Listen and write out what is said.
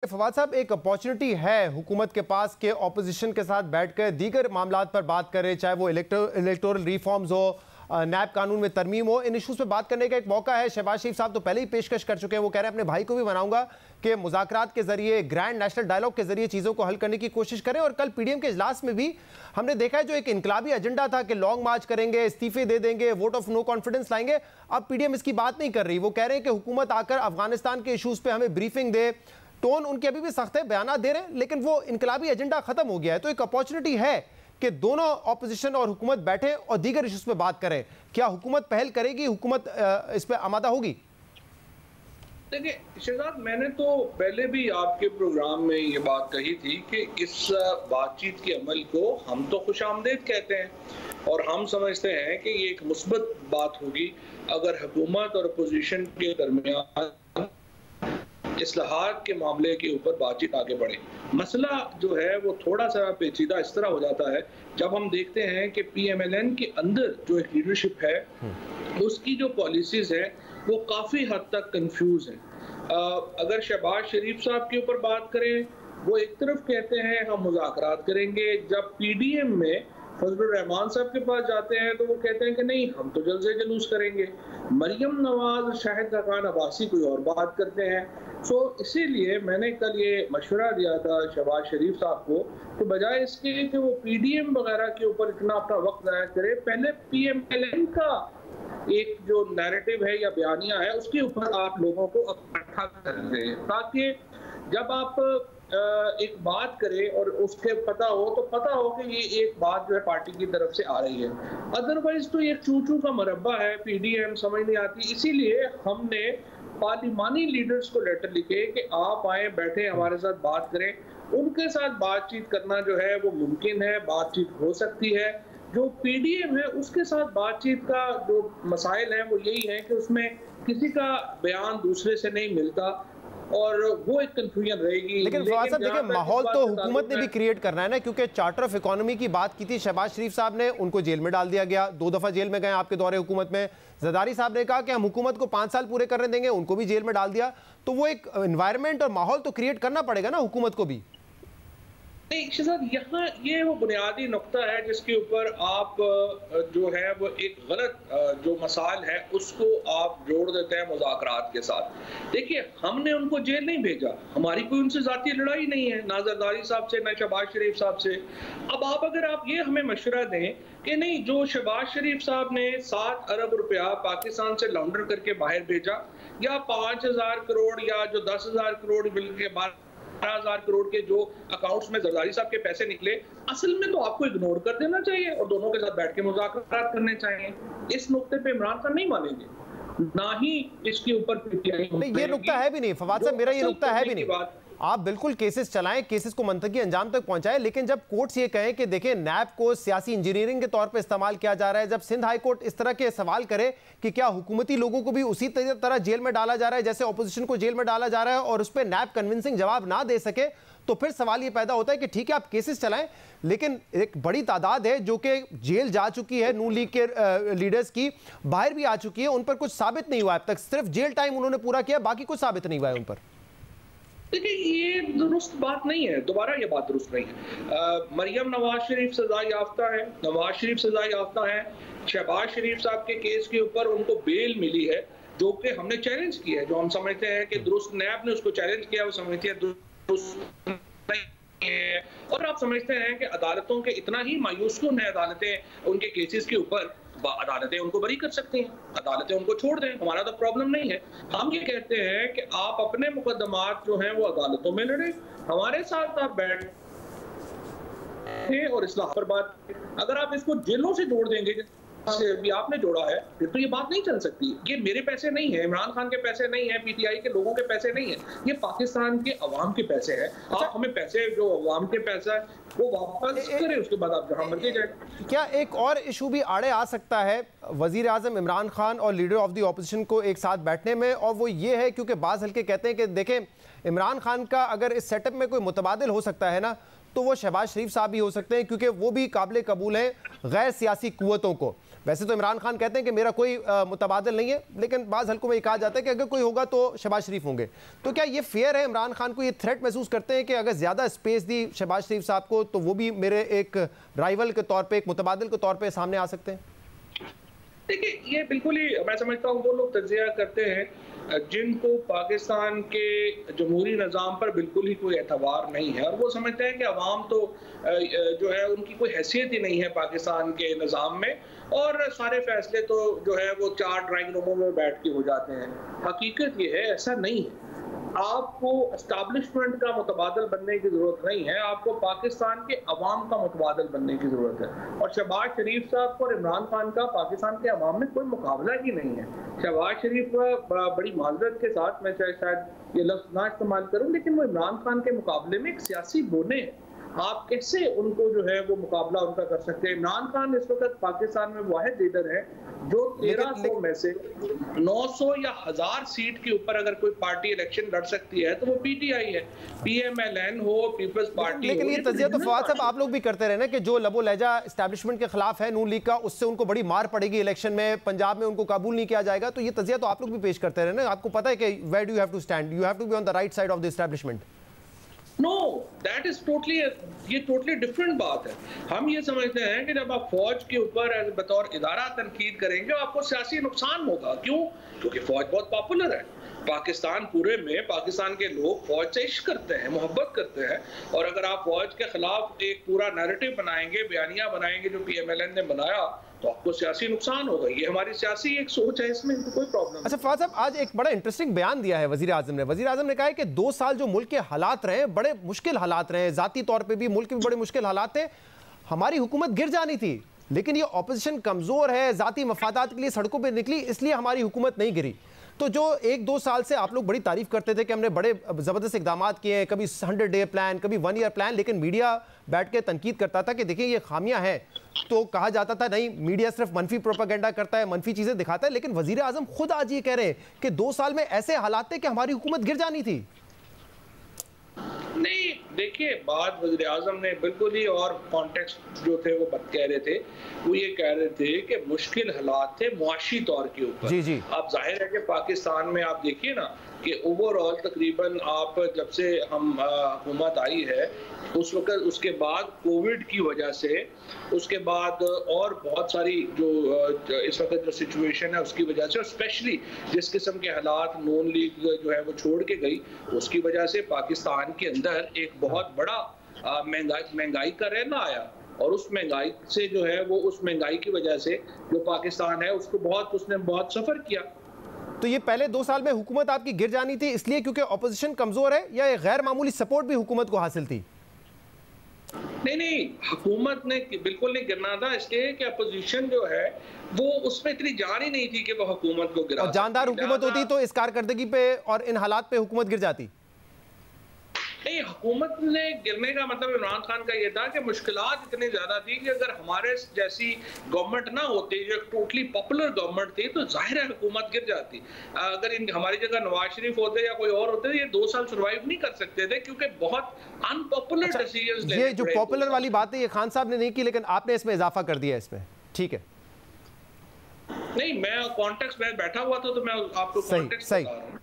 फवाद साहब, एक अपॉर्चुनिटी है हुकूमत के पास के ऑपोजिशन के साथ बैठकर दीगर मामलात पर बात करें, चाहे वो इलेक्टोरल रिफॉर्म्स हो, नैब कानून में तरमीम हो, इन इशूज़ पे बात करने का एक मौका है। शहबाज शरीफ साहब तो पहले ही पेशकश कर चुके हैं, वो कह रहे हैं अपने भाई को भी मनाऊंगा कि मुज़ाकरात के जरिए, ग्रैंड नेशनल डायलॉग के जरिए चीज़ों को हल करने की कोशिश करें। और कल पीडीएम के इजलास में भी हमने देखा है जो एक इनकलाबी एजेंडा था कि लॉन्ग मार्च करेंगे, इस्तीफे दे देंगे, वोट ऑफ नो कॉन्फिडेंस लाएंगे, अब पीडीएम इसकी बात नहीं कर रही। वो कह रहे हैं कि हुकूमत आकर अफगानिस्तान के इशूज़ पे हमें ब्रीफिंग दे। टोन उनके अभी भी सख्त है, बयान दे रहे हैं, लेकिन वो इनकलाबी एजेंडा खत्म हो गया है। तो एक अपॉर्चुनिटी है कि दोनों ऑपोजिशन और हुकूमत बैठे और दीगर इश्यूज पे बात करें। क्या हुकूमत पहल करेगी, हुकूमत इस पे आमादा होगी? देखिए शहजाद, मैंने तो पहले भी आपके प्रोग्राम में ये बात कही थी कि इस बातचीत के अमल को हम तो खुशामदीद कहते हैं और हम समझते हैं कि ये एक मुस्बत बात होगी अगर हुकूमत और अपोजिशन के दरमियान इस्लाहात के मामले के ऊपर बातचीत आगे बढ़े। मसला जो है वो थोड़ा सा पेचीदा इस तरह हो जाता है जब हम देखते हैं कि PMLN के अंदर जो एक लीडरशिप है उसकी जो पॉलिसीज है वो काफ़ी हद तक कंफ्यूज हैं। अगर शहबाज शरीफ साहब के ऊपर बात करें, वो एक तरफ कहते हैं हम मुज़ाकरात करेंगे, जब PDM में फजलुर रहमान साहब के पास जाते हैं तो वो कहते हैं कि नहीं हम तो जल्द से जुलूस करेंगे। मरियम नवाज, शाहिद खान अब्बासी कोई और बात करते हैं। सो इसीलिए मैंने कल ये मशवरा दिया था शहबाज शरीफ साहब को कि बजाय इसके कि वो PDM वगैरह के ऊपर इतना अपना वक्त ज़ाया करे, पहले PMLN का एक जो नैरेटिव है या बयानिया है उसके ऊपर आप लोगों को इकट्ठा कर दें, ताकि जब आप एक बात करें और उसके पता हो कि ये एक बात जो है पार्टी की तरफ से आ रही है। अदरवाइज तो ये चूचू का मरब्बा है, PDM समझ नहीं आती। इसीलिए हमने पार्लिमानी लीडर्स को लेटर लिखे कि आप आए, बैठे, हमारे साथ बात करें। उनके साथ बातचीत करना जो है वो मुमकिन है, बातचीत हो सकती है। जो PDM है उसके साथ बातचीत का जो मसाइल है वो यही है कि उसमें किसी का बयान दूसरे से नहीं मिलता और वो एक कंफ्यूजन रहेगी। लेकिन फवाद साहब देखिए, माहौल तो हुकूमत ने भी क्रिएट करना है ना, क्योंकि चार्टर ऑफ इकोनॉमी की बात की थी शहबाज शरीफ साहब ने, उनको जेल में डाल दिया गया, 2 दफा जेल में गए आपके दौरे हुकूमत में। जरदारी साहब ने कहा कि हम हुकूमत को 5 साल पूरे करने देंगे, उनको भी जेल में डाल दिया। तो वो एक एनवायरनमेंट और माहौल तो क्रिएट करना पड़ेगा ना हुकूमत को भी। नहीं शहजाद, यहाँ ये वो बुनियादी नुक्ता है जिसके ऊपर आप जो है वो एक गलत जो मसाल है उसको आप जोड़ देते हैं मुज़ाकरात के साथ। देखिए, हमने उनको जेल नहीं भेजा, हमारी कोई उनसे ज़ाती लड़ाई नहीं है, ना जरदारी साहब से ना शहबाज शरीफ साहब से। अब आप अगर आप ये हमें मशवरा दें कि नहीं, जो शहबाज शरीफ साहब ने 7 अरब रुपया पाकिस्तान से लॉन्डर करके बाहर भेजा, या 5,000 करोड़ या जो 10,000 करोड़ के बाद 12,000 करोड़ के जो अकाउंट्स में जरदारी साहब के पैसे निकले, असल में तो आपको इग्नोर कर देना चाहिए और दोनों के साथ बैठ के मुज़ाकरात करने चाहिए। इस नुक्ते पे इमरान खान नहीं मानेंगे, ना ही इसके ऊपर नहीं, ये नुक्ता है भी नहीं फवाद साहब, मेरा ये नुक्ता है भी नहीं। आप बिल्कुल केसेस चलाएं, केसेस को मंतकी अंजाम तक पहुंचाएं, लेकिन जब कोर्ट्स ये कहें कि देखें नैब को सियासी इंजीनियरिंग के तौर पे इस्तेमाल किया जा रहा है, जब सिंध हाई कोर्ट इस तरह के सवाल करे कि क्या हुकूमती लोगों को भी उसी तरह जेल में डाला जा रहा है जैसे ऑपोजिशन को जेल में डाला जा रहा है, और उस पर नैब कन्विंसिंग जवाब ना दे सके, तो फिर सवाल ये पैदा होता है कि ठीक है आप केसेस चलाएं, लेकिन एक बड़ी तादाद है जो कि जेल जा चुकी है, नून लीग के लीडर्स की बाहर भी आ चुकी है, उन पर कुछ साबित नहीं हुआ अब तक, सिर्फ जेल टाइम उन्होंने पूरा किया, बाकी कुछ साबित नहीं हुआ है उन पर। देखिए, ये दुरुस्त बात नहीं है, दोबारा ये बात दुरुस्त नहीं है। मरियम नवाज शरीफ सजा याफ्ता है, नवाज शरीफ सजा याफ्ता है। शहबाज शरीफ साहब के केस के ऊपर उनको बेल मिली है जो कि हमने चैलेंज किया है, जो हम समझते हैं कि दुरुस्त, नैब ने उसको चैलेंज किया, वो समझती है दुरुस्त नहीं है। और आप समझते हैं कि अदालतों के इतना ही मायूस क्यों है अदालतें उनके केसेस के ऊपर, अदालतें उनको बरी कर सकती हैं, अदालतें उनको छोड़ दें, हमारा तो प्रॉब्लम नहीं है। हम ये कहते हैं कि आप अपने मुकदमात जो हैं वो अदालतों में लड़े, हमारे साथ आप बैठे और इस्लाह पर बात। अगर आप इसको जेलों से जोड़ देंगे से भी आपने जोड़ा है, फिर तो ये बात नहीं चल सकती। ये मेरे पैसे नहीं है, इमरान खान के पैसे नहीं है, PTI के लोगों के पैसे नहीं है, ये पाकिस्तान के अवाम के पैसे हैं। आप हमें पैसे, जो अवाम के पैसा है वो वापस करें, उसके बाद आप जहां मर्जी जाए। क्या एक और इशू भी आड़े आ सकता है वजीर आजम इमरान खान और लीडर ऑफ द ऑपोजिशन को एक साथ बैठने में, और वो ये है क्योंकि बाज़ हल्के कहते हैं कि देखें इमरान खान का अगर इस सेटअप में कोई मुतबादिल हो सकता है ना, तो वो शहबाज शरीफ साहब भी हो सकते हैं, क्योंकि वो भी काबिल कबूल हैं गैर सियासी कुव्वतों को। वैसे तो इमरान खान कहते हैं कि मेरा कोई मुतबादिल नहीं है, लेकिन बाज़ हल्कों में ये कहा जाता है कि अगर कोई होगा तो शहबाज शरीफ होंगे। तो क्या ये फेयर है? इमरान खान को ये थ्रेट महसूस करते हैं कि अगर ज़्यादा स्पेस दी शहबाज शरीफ साहब को तो वो भी मेरे एक राइवल के तौर पर, एक मुतबादिल के तौर पर सामने आ सकते हैं? देखिए, ये बिल्कुल ही मैं समझता हूँ वो लोग तज्जिया करते हैं जिनको पाकिस्तान के जमहूरी निज़ाम पर बिल्कुल ही कोई एतबार नहीं है, और वो समझते हैं कि अवाम तो जो है उनकी कोई हैसियत ही नहीं है पाकिस्तान के निज़ाम में, और सारे फैसले तो जो है वो 4 ड्राइंग रूमों में बैठ के हो जाते हैं। हकीकत ये है, ऐसा नहीं है। आपको एस्टैब्लिशमेंट का मुतबादल बनने की जरूरत नहीं है, आपको पाकिस्तान के अवाम का मुतबादल बनने की जरूरत है। और शहबाज शरीफ साहब को और इमरान खान का पाकिस्तान के अवाम में कोई मुकाबला ही नहीं है। शहबाज शरीफ का बड़ी माजरत के साथ मैं शायद ये लफ्ज ना इस्तेमाल करूं, लेकिन वो इमरान खान के मुकाबले में एक सियासी बोने हैं। आप कैसे उनको जो है वो मुकाबला उनका कर सकते हैं? इमरान खान इस वक्त पाकिस्तान में वाहिद लीडर है जो 1300 में से 900 या 1000 सीट के ऊपर अगर कोई पार्टी इलेक्शन लड़ सकती है तो वो पीटीआई है, पीएमएलएन हो, पीपल्स पार्टी। लेकिन ये तजिया तो फवाद साहब आप लोग भी करते रहे ना कि जो लबो लहजा एस्टैब्लिशमेंट के खिलाफ है नून लीग का, उससे उनको बड़ी मार पड़ेगी इलेक्शन में, पंजाब में उनको काबूल नहीं किया जाएगा। तो ये तजिया तो आप लोग भी पेश करते रहे ना। आपको पता है कि where do you have to stand, you have to be on the right side of the establishment. No, that is totally, ये टोटली डिफरेंट बात है। हम ये समझते हैं कि जब आप फौज के ऊपर बतौर इदारा तनकीद करेंगे आपको सियासी नुकसान होगा। क्यों? क्योंकि फौज बहुत पॉपुलर है पाकिस्तान पूरे में। पाकिस्तान के लोग फौज से इश्क करते हैं, मोहब्बत करते हैं, और अगर आप फौज के खिलाफ एक पूरा नैरेटिव बनाएंगे, बयानिया बनाएंगे जो पीएमएलएन ने बनाया, तो आपको सियासी नुकसान होगा। ये हमारी सियासी एक सोच है, इसमें कोई प्रॉब्लम। अच्छा फवाद साहब, आज एक बड़ा इंटरेस्टिंग बयान दिया है वजीर आजम ने। वजीर आजम ने कहा है कि 2 साल जो मुल्क के हालात रहे, बड़े मुश्किल हालात रहे, जाती तौर पे भी मुल्क के भी बड़े मुश्किल हालात थे। हमारी हुकूमत गिर जानी थी, लेकिन ये ऑपोजिशन कमजोर है, जाती मफादात के लिए सड़कों पर निकली, इसलिए हमारी हुकूमत नहीं गिरी। तो जो 1-2 साल से आप लोग बड़ी तारीफ करते थे कि हमने बड़े ज़बरदस्त इकदाम किए हैं, कभी 100 डे प्लान, कभी 1 ईयर प्लान, लेकिन मीडिया बैठ के तनकीद करता था कि देखिए ये खामियां हैं। तो कहा जाता था नहीं, मीडिया सिर्फ मनफी प्रोपेगेंडा करता है, मनफी चीज़ें दिखाता है। लेकिन वजीर आजम खुद आज ये कह रहे हैं कि 2 साल में ऐसे हालात थे कि हमारी हुकूमत गिर जानी थी। नहीं, देखिए, बात वज़ीर आज़म ने बिल्कुल ही और कॉन्टेक्स्ट जो थे वो कह रहे थे। वो ये कह रहे थे कि मुश्किल हालात थे मुआशी तौर के ऊपर। जी जी। आप जाहिर है कि पाकिस्तान में आप देखिए ना कि ओवरऑल तकरीबन आप जब से हम हुकूमत आई है उस वक्त, उसके बाद कोविड की वजह से, उसके बाद और बहुत सारी जो इस वक्त जो सिचुएशन है उसकी वजह से, और स्पेशली जिस किस्म के हालात नून लीग जो है वो छोड़ के गई, उसकी वजह से पाकिस्तान के अंदर एक बहुत बड़ा महंगाई का रहना आया। और उस महंगाई से जो है वो, उस महंगाई की वजह से जो पाकिस्तान है उसने बहुत सफ़र किया। तो ये पहले 2 साल में हुकूमत आपकी गिर जानी थी इसलिए क्योंकि ऑपोजिशन कमजोर है, या गैर मामूली सपोर्ट भी हुकूमत को हासिल थी? नहीं, हुकूमत ने बिल्कुल नहीं गिरना था, इसलिए कि अपोजिशन जो है वो उसमें इतनी जान ही नहीं थी कि वो हुकूमत को गिरा। और जानदार हुकूमत होती तो इस कारकर्दगी पे और इन हालात पे हुकूमत गिर जाती। नहीं, हुकूमत ने गिरने का मतलब इमरान खान का ये था कि मुश्किलात इतनी ज्यादा थी कि अगर हमारे जैसी गवर्नमेंट ना होती, जो टोटली पॉपुलर गवर्नमेंट थी, तो जाहिर है हुकूमत गिर जाती। अगर हमारी जगह नवाज शरीफ होते या कोई और होते, ये 2 साल सर्वाइव नहीं कर सकते थे, क्योंकि बहुत अनपॉपुलर डिसीजंस ये जो पॉपुलर वाली बात है ये खान साहब ने नहीं की, लेकिन आपने इसमें इजाफा कर दिया इसमें। ठीक है, नहीं, मैं कॉन्टेक्स्ट में बैठा हुआ था तो मैं आपको कॉन्टेक्स्ट बता रहा हूं।